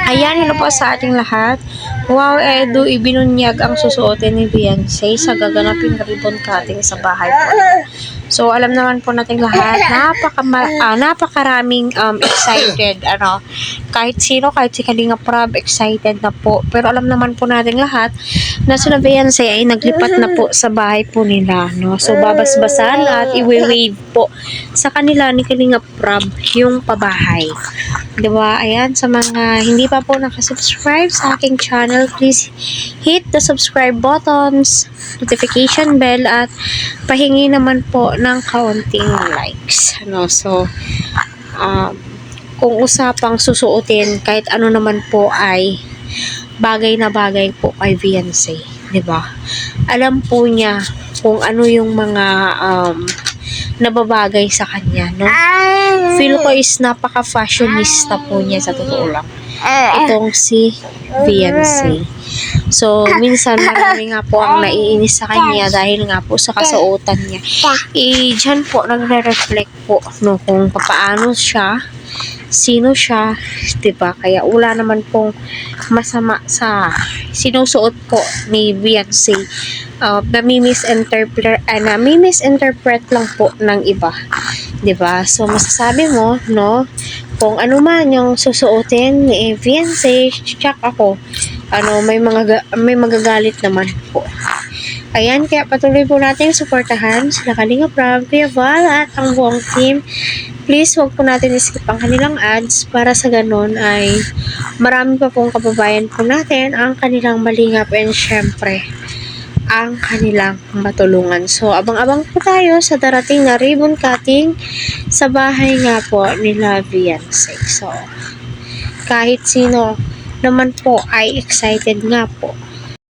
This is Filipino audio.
Ayan, hello po sa ating lahat. Wow, Edu, ibinunyag ang susuotin ni Beyonce sa gaganaping ribbon cutting sa bahay po. So, alam naman po natin lahat, napakaraming excited. Kahit sino, kahit si Kalinga Prab, excited na po. Pero alam naman po natin lahat na si Beyonce ay naglipat na po sa bahay po nila. No? So, babasbasan at iwi-wave po sa kanila ni Kalinga Prab yung pabahay. Diba? Ayan, sa mga hindi pa po nakasubscribe sa aking channel, please hit the subscribe buttons, notification bell, at pahingi naman po ng kaunting likes. So, kung usapang susuotin, kahit ano naman po ay bagay na bagay po kay Beyonce. Diba? Alam po niya kung ano yung mga nababagay sa kanya, no? Feel ko is napaka-fashionista po niya sa totoo lang. Itong si Beyonce. So, minsan marami nga po ang naiinis sa kanya dahil nga po sa kasuotan niya. Diyan po nagre-reflect po, no, kung paano siya, sino siya, diba? Kaya wala naman pong masama sa sinusuot po ni Beyonce. Nami-misinterpret lang po ng iba, 'di ba? So masasabi mo, no, kung ano man yung susuotin ni Beyonce, check ako. May magagalit naman po. Ayan, kaya patuloy po natin suportahan sila Kalinga Prab, Kuya Val, at ang buong team. Please, huwag po natin iskip ang kanilang ads para sa ganun ay marami pa pong kababayan po natin ang kanilang malingap and syempre ang kanilang matulungan. So, abang-abang po tayo sa darating na ribbon cutting sa bahay nga po nila Beyonce. So, kahit sino naman po ay excited nga po